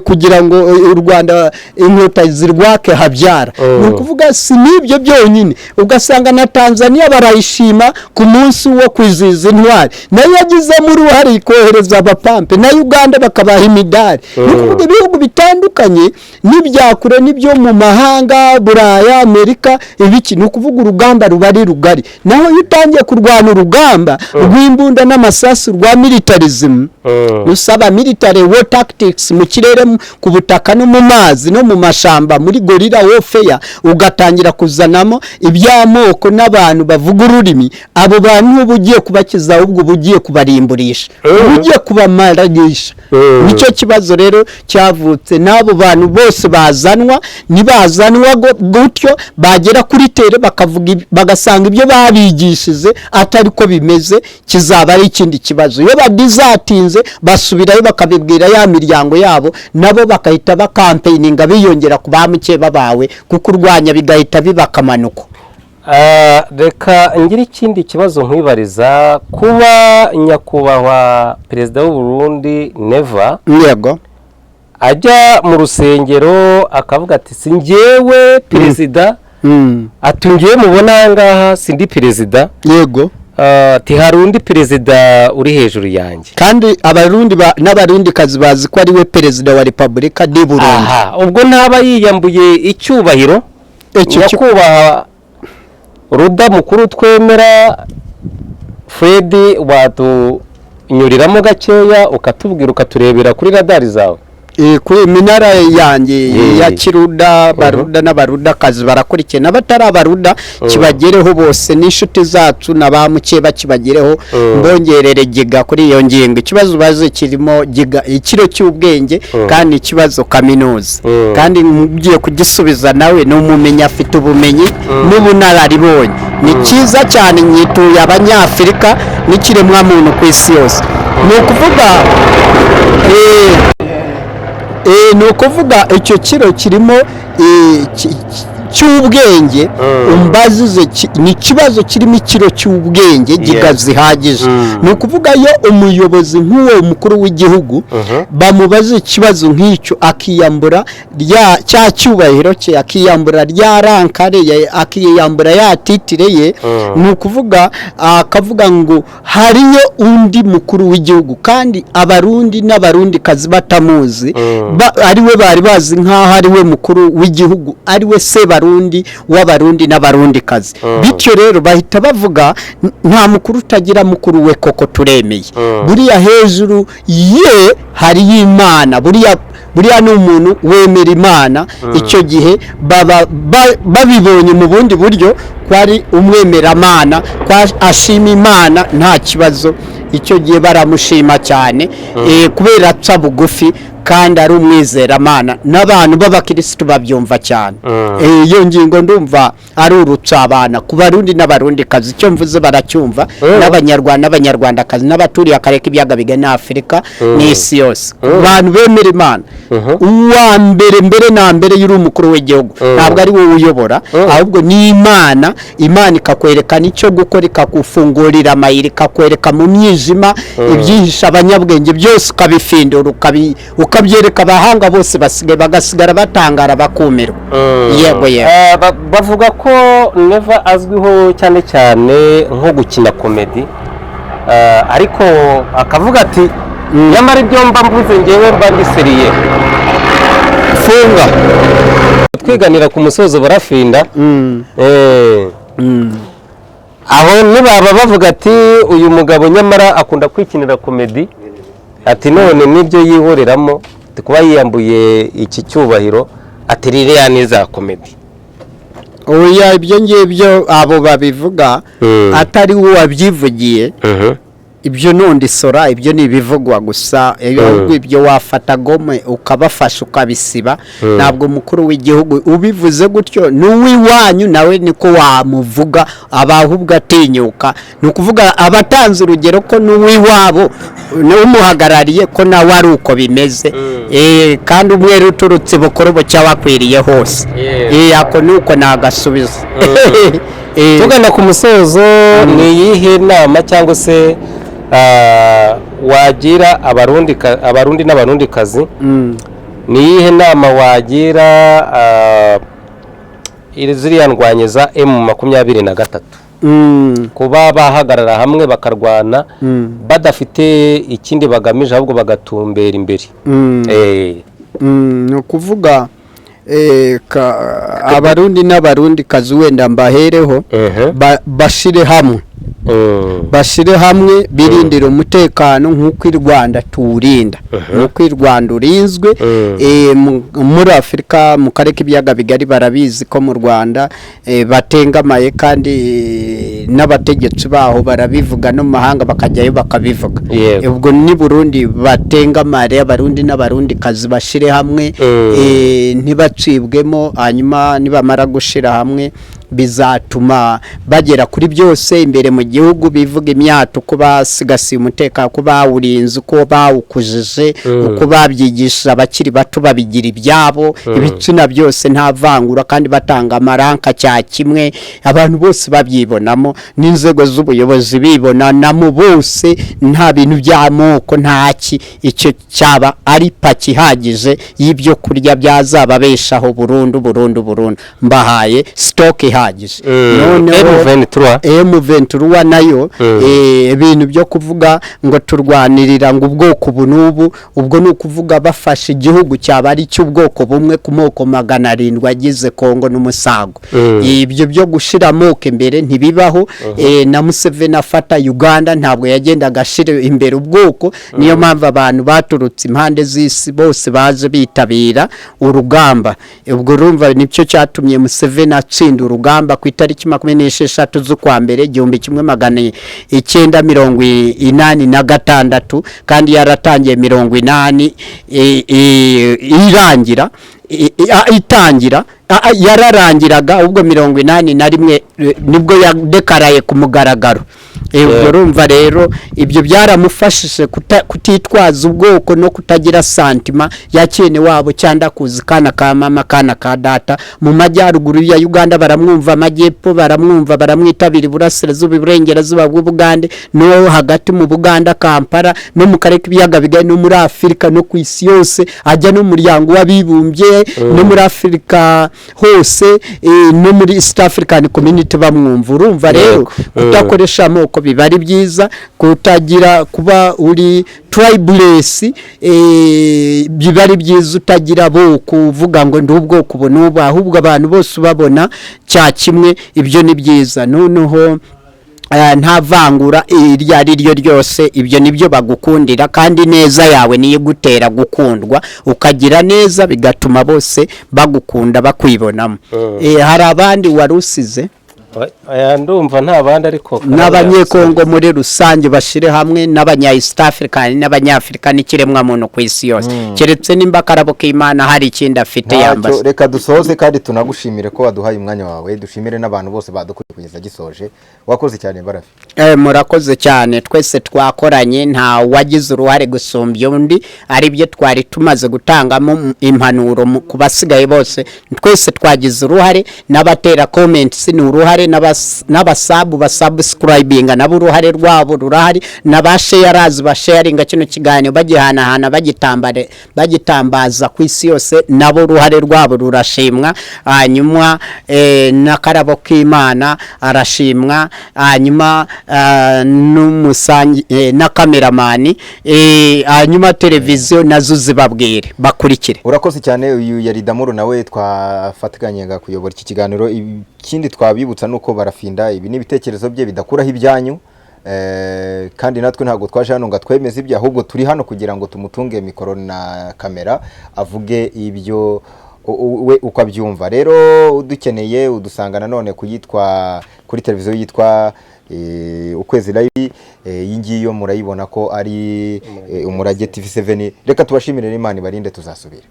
kugira ngo u Rwanda inkota zirwake habyara ni ukuvuga si n'ibyo byonyine ugasanga na Tanzania barayishima ku munsi wo kwizihiza intwari nayo yagizemo uruhare ikohereza abapampe na Uganda bakabaha imidari ni ukuvuga ibihugu bitandukanye n'ibyakure n'ibyo mu mahanga Buraya Amerika ibiki ni ukuvuga urugamba ruba ari rugari naho iyo utangiye kurwana urugamba rw'imbunda n'amasasu rwa militarism usaba military war tactics mu kirere ku butaka no mu mazi no mu mashamba muri gorilla warfare ugatangira kuzanamo iby'amoko n'abantu bavuga ururimi abo bantu ubugiye kubakiza ahubwo ubugiye kubarimburisha ubugiye kubamaragisha nicyo kibazo rero cyavutse n'abo bantu bose bazanwa nibazanwa gutyo bagera kuri tere bakavuga bagasanga ibyo babigishije atari ko bimeze kizaba ari ikindi kibazo iyo badizatinze basubirayo bakabibwira ya miryango yabo nabo bakahita bakampeininga biyongera ku bamukeba bawe kuko urwanya bigahita bibakamanuko reka ngira ikindi kibazo nkwibariza kuba nyakubahwa perezida w'u Burundi Neva yego ajya mu rusengero akavuga ati si njyewe perezida atungiye mubona ngaha sindi perezida yego ati hari undi perezida uri hejuru yanjye kandi abarundi n'abarundi kazi bazi ko ari we perezida wa Repubulika y'u Burundi ubwo ntaba yiyambuye icyubahiro nyakubahwa Ruda mukuru twemera Fred watunyuriramo gakeya ukatubwira ukaturebera kuri radari zawe kuri minara yanjye ya Kiruda baruda n'abaruda kazi barakurikiye n'abatari abaruda kibagereho bose n'inshuti zacu n'abamukeba kibagereho mbongerere giga kuri iyo ngingo ikibazo baze kirimo giga ikiro cy'ubwenge kandi ikibazo kaminuza kandi mugiye kugisubiza nawe n'umumenya afite ubumenyi n'ubunararibonye ni cyiza cyane nyituye abanyafrika n'ikiremwa muntu ku isi yose ni ukuvuga ni ukuvuga icyo kiro kirimo cy'ubwenge umbazize ni ikibazo kirimo ikiro cy'ubwenge giga zihagije ni ukuvuga iyo umuyobozi nk'uwo mukuru w'igihugu bamubaza ikibazo nk'icyo akiyambura cya cyubahiro cye akiyambura rya rankare akiyambura ya titire ye ni ukuvuga akavuga ngo hariyo undi mukuru w'igihugu kandi abarundi n'abarundi kazi batamuzi ari we bari bazi nk'aho ari we mukuru w'igihugu ari we se barundi w'abarundi n'abarundi kazi bityo rero bahita bavuga nta mukuru utagira mukuru we koko turemeye buriya hejuru ye hari y'Imana buriya ni umuntu wemera Imana icyo gihe babibonye mu bundi buryo kwari umwemeramana ashima Imana nta kibazo icyo gihe baramushima cyane kubera aca bugufi kandi ari umwizeramana n'abantu b'abakirisitu babyumva cyane iyo ngingo ndumva ari urucabana ku barundi n'abarundi kazi icyo mvuze baracyumva n'abanyarwandakazi n'abaturiye akarere k'ibiyaga bigari n'Afrika n'isi yose abantu bemera Imana uwa mbere na mbere y'uri umukuru w'igihugu ntabwo ari wowe uyobora ahubwo ni Imana ikakwerekana icyo gukora ikakufungurira amayira ikakwereka mu mwijima ibyihisha abanyabwenge byose ukabifindura ukabyereka abahanga bose bagasigara batangara bakumirwa yego bavuga ko Neva azwiho cyane cyane nko gukina komedi ariko akavuga ati nyamara ibyo mba mvuze ngewe mba ndi seriye funga twiganira ku musozo barafinda aho nibaba bavuga ati uyu mugabo nyamara akunda kwikinira komedi ati none nibyo yihoreramo kuba yiyambuye iki cyubahiro ati ririya niza komedi oya ibyo ngibyo abo babivuga atari we wabyivugiye ibyo nundi sora ibyo ni ibivugwa gusa ibyo wafata gome ukabafasha ukabisiba ntabwo mukuru w'igihugu ubivuze gutyo n'uwiwanyu nawe niko wamuvuga abahubwo atinyuka ni ukuvuga abatanze urugero ko n'uwiwabo n'umuhagarariye ko nawe ari uko bimeze kandi umwere uturutse bukuru wakwiriye hose ako ni uko nagasubiza. tugana ku musozo ni iyihe nama cyangwa se wagira abarundi n'abarundikazi ni iyihe nama wagira ziriya ndwanye za M23 kuba bahagarara hamwe bakarwana badafite ikindi bagamije ahubwo bagatumbera imbere? ni ukuvuga abarundi n'abarundikazi wenda mbahereho bashire hamwe bashyire hamwe birindira umutekano nk'uko i Rwanda tuwurinda, nk'uko i Rwanda urinzwe. Muri Afurika mu karere k'ibiyaga bigari barabizi ko mu Rwanda batengamaye kandi n'abategetsi baho barabivuga no mu mahanga bakajyayo bakabivuga. Ubwo ni Burundi batengamare, abarundi n'abarundikazi bashyire hamwe ntibacibwemo, hanyuma nibamara gushira hamwe bizatuma bagera kuri byose imbere mu gihugu. Bivuga imyato ko basigasiye umutekano, ko bawurinze, ko bawukujije, uko babyigishije abakiri bato babigira ibyabo, ibitsina byose nta vangura kandi batanga amaranka cya kimwe, abantu bose babyibonamo n'inzego z'ubuyobozi bibonanamo bose, nta bintu by'amoko ntaki. Icyo cyaba ari paki ihagije y'ibyo kurya byazababeshaho burundu. Mbahaye stock ihagije. M23 nayo ibintu byo kuvuga ngo turwanirira ngo ubwoko bunubu, ubwo ni ukuvuga bafashe igihugu cyaba ari cy'ubwoko bumwe ku moko 700 agize Kongo n'umusago. Ibyo byo gushira amoko imbere ntibibaho. Na Museveni afata Uganda ntabwo yagendaga ashira imbere ubwoko. Niyo mpamvu abantu baturutse impande z'isi bose baje bitabira urugamba. Ubwo urumva nicyo cyatumye Museveni atsinda urugamba ku itariki 26 z'ukwa mbere 1986 kandi yaratangiye 80 itangira yararangiraga ubwo 81 nibwo yadekaraye ku mugaragaro. Ubwo urumva rero ibyo byaramufashije kutitwaza ubwoko no kutagira santima yakene wabo cyanda kuzi kana ka mama kana ka data. Mu majyaruguru ya Uganda baramwumva, amajyepfo baramwumva, baramwitabira Iburasirazuba, Iburengerazuba bw'Ubugande no hagati mu Buganda Kampala no mu karere k'ibiyaga bigari no muri Afurika no ku isi yose, ajya no muryango w'abibumbye no muri Afurika hose no muri East African Community bamwumva. Urumva rero kutakoresha amoko biba ari byiza, kutagira kuba uri tribeless biba ari byiza, utagira boko uvuga ngo ndi ubwoko bunuba, ahubwo abantu bose ubabona cya kimwe. Ibyo ni byiza. Noneho nta vangura iryo ari ryo ryose, ibyo nibyo bagukundira kandi neza yawe niyo gutera gukundwa, ukagira neza bigatuma bose bagukunda bakwibonamo. Hari abandi warusize ndumva nta bandi ariko n'abanyekongo muri rusange bashire hamwe, n'abanya East African n'abanyafrika n'ikiremwa muntu ku isi yose, keretse nimba karabo k'Imana hari ikindi afite yambaza. Reka dusoze kandi tunagushimire ko waduhaye umwanya wawe, dushimire n'abantu bose badukuriye kugeza gisoje. Wakoze cyane Barafi. Murakoze cyane, twese twakoranye, nta wagize uruhare gusumbya undi, ari byo twari tumaze gutangamo impanuro ku basigaye bose. Twese twagize uruhare, n'abatera comments ni uruhare, n'abasabu basubscribinga nabo uruhare rwabo rurahari, n'abashares basharinga kino kiganiro bagihanahana bagitambaza ku isi yose, nabo uruhare rwabo rurashimwa. Hanyuma n'akarabo k'Imana arashimwa, hanyuma n'umusangi na cameraman, hanyuma televiziyo nazo zibabwire bakurikire. Urakoze cyane. Uyu yari Damuru nawe twafatikanye kuyobora iki kiganiro. Ikindi twabibutsa nuko Barafinda ibi n'ibitekerezo bye bidakuraho ibyanyu, kandi natwe ntabwo twaje hano ngo twemeze ibyo, ahubwo turi hano kugira ngo tumutunge mikoro na kamera avuge ibyo we uko abyumva. Rero udukeneye udusanga nanone kuri televiziyo yitwa Ukwezi Live. Iyi ngiyo murayibona ko ari Umurage TV7. Reka tubashimire, Imana ibarinde, tuzasubira.